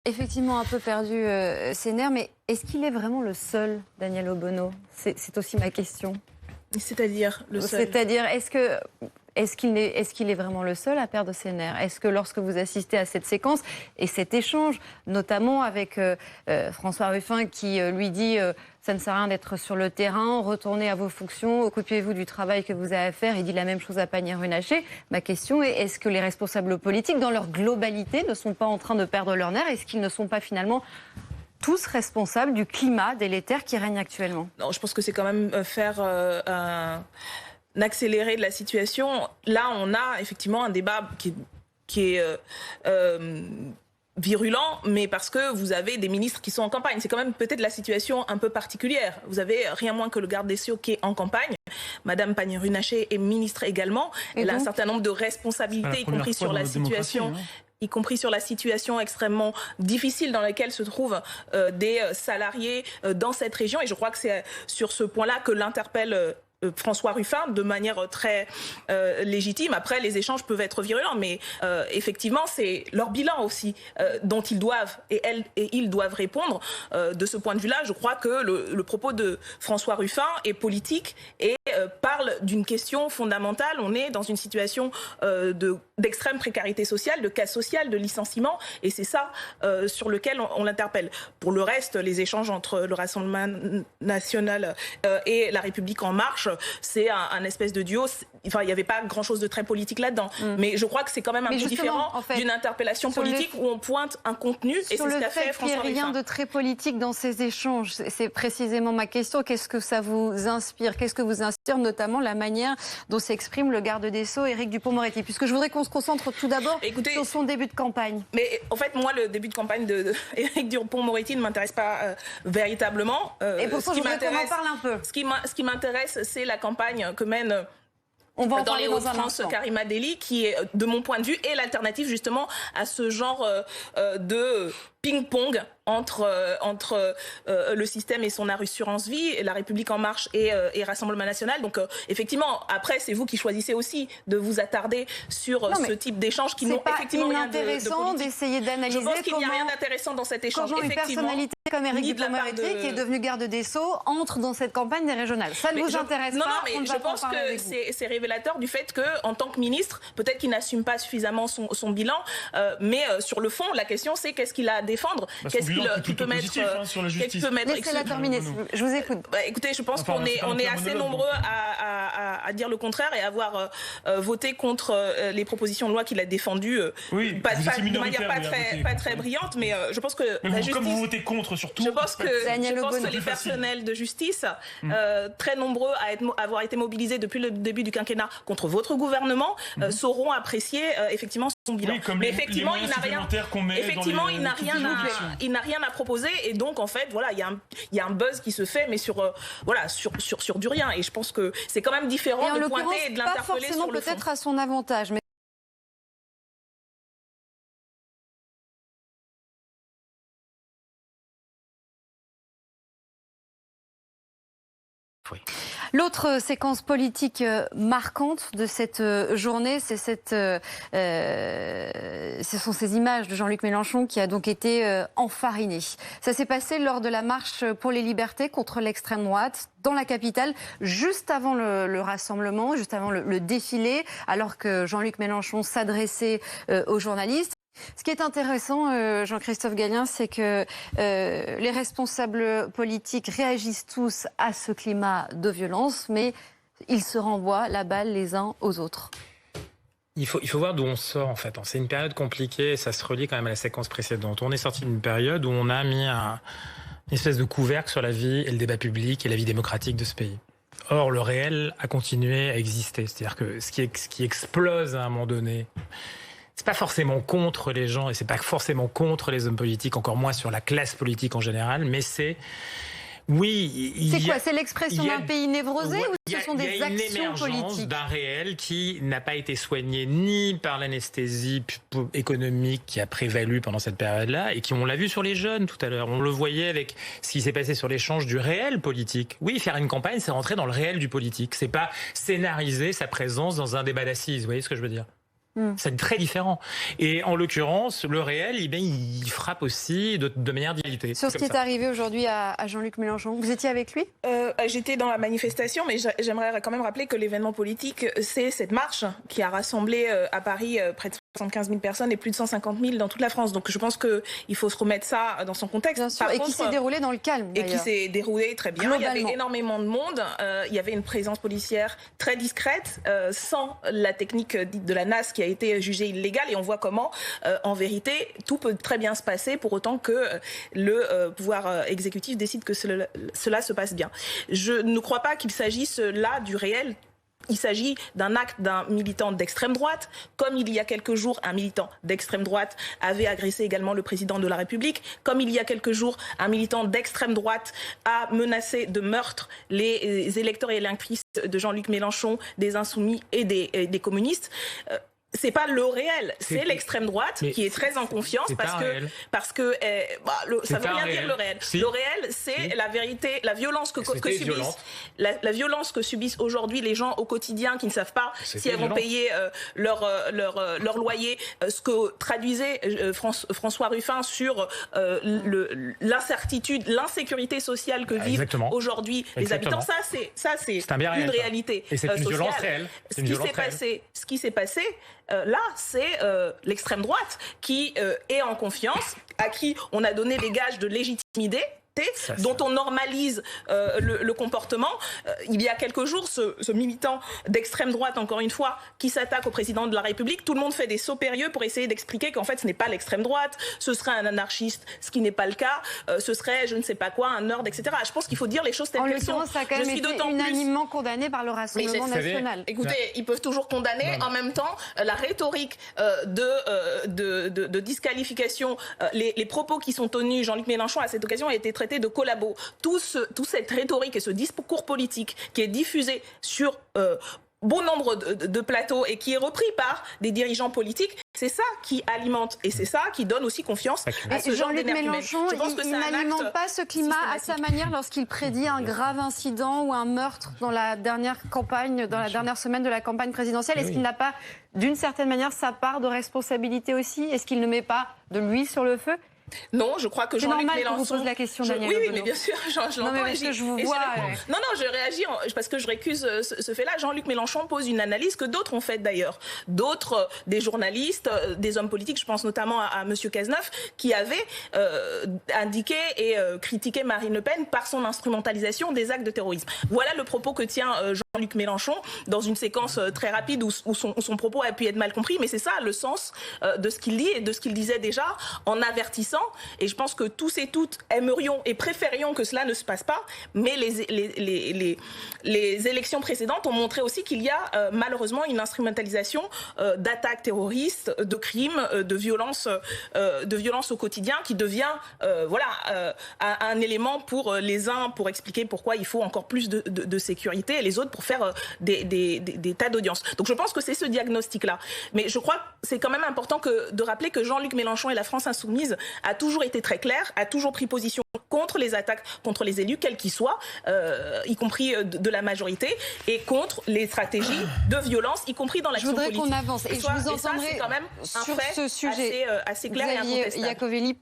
effectivement un peu perdu ses nerfs, mais est-ce qu'il est vraiment le seul, Daniel Obono? C'est aussi ma question. C'est-à-dire le seul. C'est-à-dire, est-ce qu'il est vraiment le seul à perdre ses nerfs? Est-ce que lorsque vous assistez à cette séquence et cet échange, notamment avec François Ruffin qui lui dit ça ne sert à rien d'être sur le terrain, retournez à vos fonctions, occupez-vous du travail que vous avez à faire, il dit la même chose à Pannier-Runacher. Ma question est, est-ce que les responsables politiques, dans leur globalité, ne sont pas en train de perdre leurs nerfs? Est-ce qu'ils ne sont pas finalement tous responsables du climat délétère qui règne actuellement? Non, je pense que c'est quand même faire un accéléré de la situation. Là, on a effectivement un débat qui est virulent, mais parce que vous avez des ministres qui sont en campagne. C'est quand même peut-être la situation un peu particulière. Vous avez rien moins que le garde des Sceaux qui est en campagne. Madame Pannier-Runacher est ministre également. Elle a un certain nombre de responsabilités, y compris sur la situation. Y compris sur la situation extrêmement difficile dans laquelle se trouvent des salariés dans cette région. Et je crois que c'est sur ce point-là que l'interpelle François Ruffin de manière très légitime. Après, les échanges peuvent être virulents, mais effectivement, c'est leur bilan aussi dont ils doivent, ils doivent répondre. De ce point de vue-là, je crois que le propos de François Ruffin est politique et parle d'une question fondamentale. On est dans une situation d'extrême précarité sociale, de casse sociale, de licenciement, et c'est ça sur lequel on l'interpelle. Pour le reste, les échanges entre le Rassemblement national et la République en marche, c'est un espèce de duo. Enfin, il n'y avait pas grand-chose de très politique là-dedans. Mais je crois que c'est quand même un peu différent en fait, d'une interpellation politique où on pointe un contenu, et c'est ce qu'a fait François Ruffin. Il n'y a rien de très politique dans ces échanges. C'est précisément ma question. Qu'est-ce que ça vous inspire? Qu'est-ce que vous inspire notamment la manière dont s'exprime le garde des Sceaux, Éric Dupond-Moretti? Puisque je voudrais qu'on se concentre tout d'abord sur son début de campagne. Mais en fait, moi, le début de campagne d'Éric Dupond-Moretti ne m'intéresse pas véritablement. Et pour ça, je voudrais qu'on en parle un peu. Ce qui m'intéresse, c'est la campagne que mène dans les Hauts-de-France Karima Delli, qui est, de mon point de vue, est l'alternative justement à ce genre de ping-pong entre le système et son assurance vie, et la République en marche et Rassemblement national. Donc effectivement, après, c'est vous qui choisissez aussi de vous attarder sur ce type d'échanges qui n'ont effectivement rien de politique. C'est pas inintéressant d'essayer d'analyser. Je pense qu'il n'y a rien d'intéressant dans cet échange. Comment une personnalité comme Éric Dupond-Moretti, qui est devenu garde des Sceaux, entre dans cette campagne des régionales. Ça ne vous intéresse pas? Non, mais je pense que c'est révélateur du fait qu'en tant que ministre, peut-être qu'il n'assume pas suffisamment son bilan, mais sur le fond, la question c'est qu'est-ce qu'il a à défendre, qu'est-ce qu'il peut mettre sur la justice. Laissez-la terminer, je vous écoute. Écoutez, je pense qu'on est assez nombreux à dire le contraire et à avoir voté contre les propositions de loi qu'il a défendues, de manière pas très brillante, mais je pense que la justice... Comme vous votez contre surtout... Je pense que les personnels de justice, très nombreux à avoir été mobilisés depuis le début du quinquennat contre votre gouvernement, sauront apprécier effectivement son bilan. Oui, mais effectivement, il n'a rien à proposer, et donc en fait, voilà, il y a un buzz qui se fait, mais sur du rien. Et je pense que c'est quand même différent de pointer et de l'interpeller sur le fond. Peut-être à son avantage, mais oui. L'autre séquence politique marquante de cette journée, ce sont ces images de Jean-Luc Mélenchon qui a donc été enfariné. Ça s'est passé lors de la marche pour les libertés contre l'extrême droite dans la capitale, juste avant le rassemblement, juste avant le défilé, alors que Jean-Luc Mélenchon s'adressait aux journalistes. Ce qui est intéressant, Jean-Christophe Gallien, c'est que les responsables politiques réagissent tous à ce climat de violence, mais ils se renvoient la balle les uns aux autres. Il faut voir d'où on sort, en fait. C'est une période compliquée, et ça se relie quand même à la séquence précédente. On est sorti d'une période où on a mis une espèce de couvercle sur la vie et le débat public et la vie démocratique de ce pays. Or, le réel a continué à exister. C'est-à-dire que ce qui explose à un moment donné... C'est pas forcément contre les gens et c'est pas forcément contre les hommes politiques, encore moins sur la classe politique en général, mais c'est... Oui, c'est quoi? C'est l'expression d'un pays névrosé ou ce sont des actions politiques? Il y a une émergence d'un réel qui n'a pas été soigné ni par l'anesthésie économique qui a prévalu pendant cette période-là et qui, on l'a vu sur les jeunes tout à l'heure, on le voyait avec ce qui s'est passé sur l'échange du réel politique. Oui, faire une campagne, c'est rentrer dans le réel du politique. C'est pas scénariser sa présence dans un débat d'assises, vous voyez ce que je veux dire? C'est très différent. Et en l'occurrence, le réel, il frappe aussi de manière d'égalité. Sur ce qui est arrivé aujourd'hui à Jean-Luc Mélenchon, vous étiez avec lui ? J'étais dans la manifestation, mais j'aimerais quand même rappeler que l'événement politique, c'est cette marche qui a rassemblé à Paris près de 75 000 personnes et plus de 150 000 dans toute la France. Donc je pense qu'il faut se remettre ça dans son contexte. Bien sûr, qui s'est déroulé dans le calme. Et qui s'est déroulé très bien. Il y avait énormément de monde. Il y avait une présence policière très discrète, sans la technique dite de la NAS qui a été jugée illégale. Et on voit comment, en vérité, tout peut très bien se passer pour autant que le pouvoir exécutif décide que cela se passe bien. Je ne crois pas qu'il s'agisse là du réel. Il s'agit d'un acte d'un militant d'extrême droite, comme il y a quelques jours, un militant d'extrême droite avait agressé également le président de la République, comme il y a quelques jours, un militant d'extrême droite a menacé de meurtre les électeurs et électrices de Jean-Luc Mélenchon, des Insoumis et des communistes. C'est pas le réel, c'est l'extrême droite qui est très en confiance parce que ça veut rien dire le réel. Le réel, c'est la vérité, la violence que subissent la violence que subissent aujourd'hui les gens au quotidien qui ne savent pas si elles vont payer leur loyer. Ce que traduisait François Ruffin sur l'incertitude, l'insécurité sociale que vivent aujourd'hui les habitants. Ça c'est une réalité et c'est une violence réelle. Ce qui s'est passé. Là, c'est l'extrême droite qui est en confiance, à qui on a donné des gages de légitimité, dont on normalise le comportement. Il y a quelques jours, ce militant d'extrême droite, encore une fois, qui s'attaque au président de la République, tout le monde fait des sauts périlleux pour essayer d'expliquer qu'en fait ce n'est pas l'extrême droite, ce serait un anarchiste, ce qui n'est pas le cas, ce serait je ne sais pas quoi, un nord, etc. Je pense qu'il faut dire les choses telles qu'elles sont. En l'occurrence, ça a quand même été unanimement condamné par le Rassemblement national. Écoutez, ils peuvent toujours condamner. En même temps, la rhétorique de disqualification, les propos qui sont tenus, Jean-Luc Mélenchon à cette occasion a été traité de collabo. Toute cette rhétorique et ce discours politique qui est diffusé sur bon nombre de plateaux et qui est repris par des dirigeants politiques, c'est ça qui alimente et c'est ça qui donne aussi confiance à ce genre d'énergie. Jean-Luc Mélenchon, il n'alimente pas ce climat à sa manière lorsqu'il prédit un grave incident ou un meurtre dans la dernière campagne, dans la dernière semaine de la campagne présidentielle. Est-ce qu'il n'a pas, d'une certaine manière, sa part de responsabilité aussi ? Est-ce qu'il ne met pas de l'huile sur le feu ? Non, je crois que Jean-Luc Mélenchon... C'est normal qu'on vous pose la question, Daniel. Oui, mais bien sûr, je l'entends. Non, mais parce que je vous vois... Non, je réagis parce que je récuse ce fait-là. Jean-Luc Mélenchon pose une analyse que d'autres ont faite d'ailleurs. D'autres, des journalistes, des hommes politiques, je pense notamment à M. Cazeneuve, qui avait indiqué et critiqué Marine Le Pen par son instrumentalisation des actes de terrorisme. Voilà le propos que tient Jean-Luc Mélenchon dans une séquence très rapide où son propos a pu être mal compris, mais c'est ça le sens de ce qu'il dit et de ce qu'il disait déjà en avertissant. Et je pense que tous et toutes aimerions et préférions que cela ne se passe pas, mais les élections précédentes ont montré aussi qu'il y a malheureusement une instrumentalisation d'attaques terroristes, de crimes, de violences au quotidien qui devient un élément pour les uns pour expliquer pourquoi il faut encore plus de sécurité et les autres pour faire des tas d'audiences. Donc je pense que c'est ce diagnostic-là. Mais je crois que c'est quand même important de rappeler que Jean-Luc Mélenchon et la France Insoumise a toujours été très clair, a toujours pris position contre les attaques contre les élus, quels qu'ils soient, y compris de la majorité, et contre les stratégies de violence, y compris dans l'action politique. Je voudrais qu'on avance. Et je vous entendrai c'est quand même sur ce sujet. assez clair et incontestable. Iacovelli,